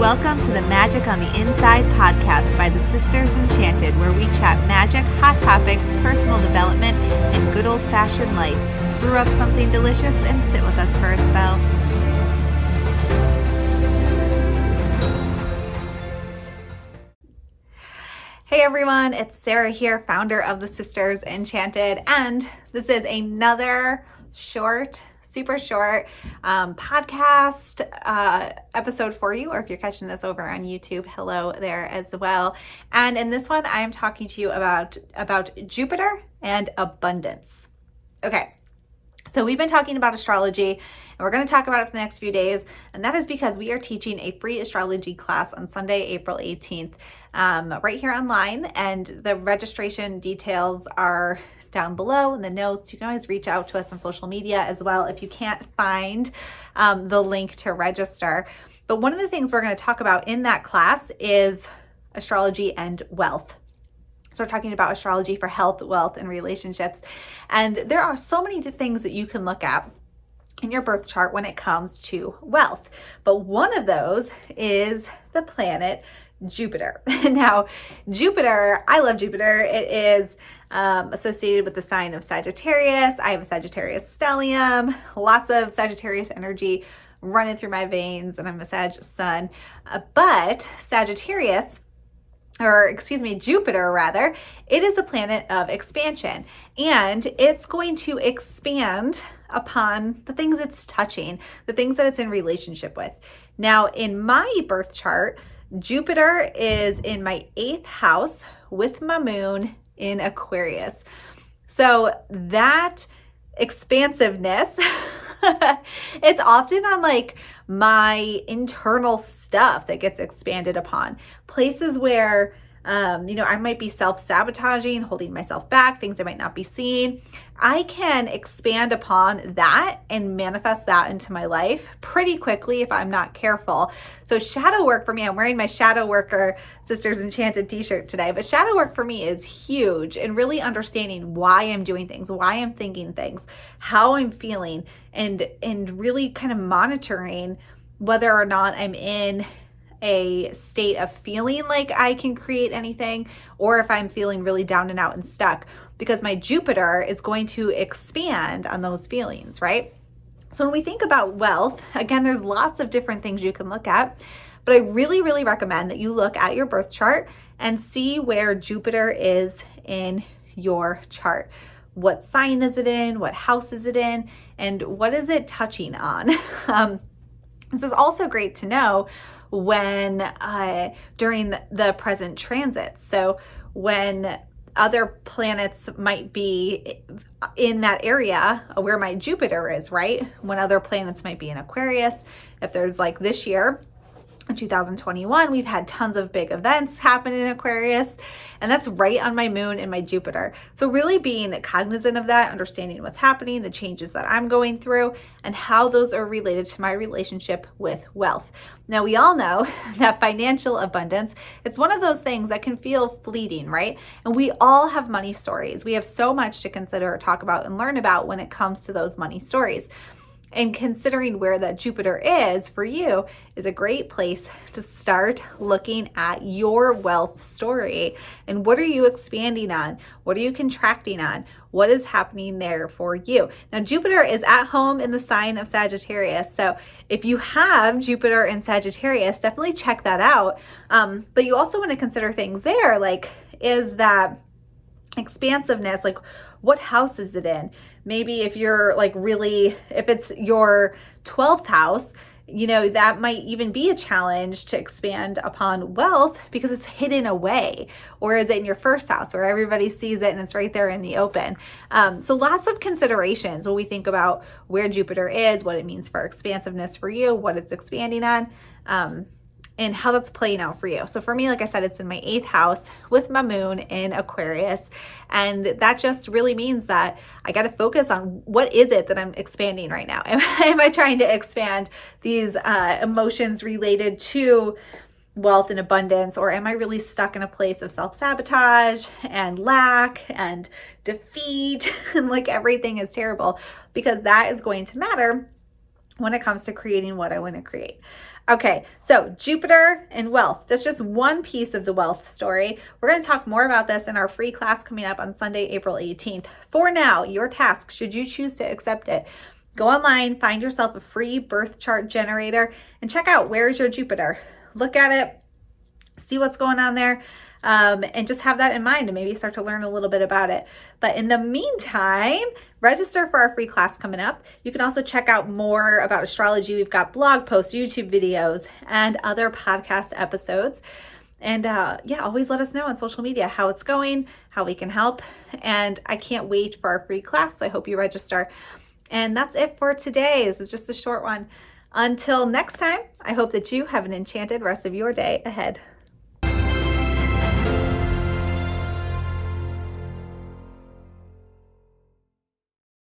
Welcome to the Magic on the Inside podcast by the Sisters Enchanted, where we chat magic, hot topics, personal development, and good old-fashioned life. Brew up something delicious and sit with us for a spell. Hey everyone, it's Sara here, founder of the Sisters Enchanted, and this is another super short podcast episode for you, or if you're catching this over on YouTube, hello there as well. And in this one, I am talking to you about Jupiter and abundance. Okay, so we've been talking about astrology, and we're going to talk about it for the next few days, and that is because we are teaching a free astrology class on Sunday, April 18th, right here online, and the registration details are down below in the notes. You can always reach out to us on social media as well if you can't find the link to register. But one of the things we're going to talk about in that class is astrology and wealth. So we're talking about astrology for health, wealth, and relationships. And there are so many things that you can look at in your birth chart when it comes to wealth. But one of those is the planet Jupiter. Now, Jupiter, I love Jupiter. It is associated with the sign of Sagittarius. I have a Sagittarius stellium, lots of Sagittarius energy running through my veins, and I'm a Sag sun. But Jupiter rather, it is a planet of expansion, and it's going to expand upon the things it's touching, the things that it's in relationship with. Now, in my birth chart, Jupiter is in my 8th house with my moon in Aquarius. So that expansiveness, it's often on like my internal stuff that gets expanded upon. Places where, I might be self-sabotaging, holding myself back, things I might not be seeing. I can expand upon that and manifest that into my life pretty quickly if I'm not careful. So shadow work for me, I'm wearing my Shadow Worker Sisters Enchanted t-shirt today, but shadow work for me is huge in really understanding why I'm doing things, why I'm thinking things, how I'm feeling, and really kind of monitoring whether or not I'm in a state of feeling like I can create anything, or if I'm feeling really down and out and stuck, because my Jupiter is going to expand on those feelings, right? So when we think about wealth, again, there's lots of different things you can look at, but I really, really recommend that you look at your birth chart and see where Jupiter is in your chart. What sign is it in? What house is it in? And what is it touching on? This is also great to know when during the present transits. So when other planets might be in that area where my Jupiter is, right? When other planets might be in Aquarius. If there's like this year, in 2021, we've had tons of big events happen in Aquarius, and that's right on my moon and my Jupiter. So really being cognizant of that, understanding what's happening, the changes that I'm going through, and how those are related to my relationship with wealth. Now, we all know that financial abundance, it's one of those things that can feel fleeting, right? And we all have money stories. We have so much to consider or talk about and learn about when it comes to those money stories. And considering where that Jupiter is for you is a great place to start looking at your wealth story. And what are you expanding on? What are you contracting on? What is happening there for you? Now, Jupiter is at home in the sign of Sagittarius. So if you have Jupiter in Sagittarius, definitely check that out. But you also want to consider things there, like, is that expansiveness, like, what house is it in? Maybe if you're like if it's your 12th house, that might even be a challenge to expand upon wealth because it's hidden away. Or is it in your first house where everybody sees it and it's right there in the open? So lots of considerations when we think about where Jupiter is, what it means for expansiveness for you, what it's expanding on, and how that's playing out for you. So for me, like I said, it's in my 8th house with my moon in Aquarius. And that just really means that I got to focus on what is it that I'm expanding right now? Am I trying to expand these emotions related to wealth and abundance, or am I really stuck in a place of self-sabotage and lack and defeat and like everything is terrible? Because that is going to matter when it comes to creating what I want to create. Okay, so Jupiter and wealth. That's just one piece of the wealth story. We're going to talk more about this in our free class coming up on Sunday, April 18th. For now, your task, should you choose to accept it, go online, find yourself a free birth chart generator, and check out where's your Jupiter. Look at it, see what's going on there. And just have that in mind and maybe start to learn a little bit about it. But in the meantime, register for our free class coming up. You can also check out more about astrology. We've got blog posts, YouTube videos, and other podcast episodes. And yeah, always let us know on social media how it's going, how we can help. And I can't wait for our free class. So I hope you register. And that's it for today. This is just a short one. Until next time, I hope that you have an enchanted rest of your day ahead.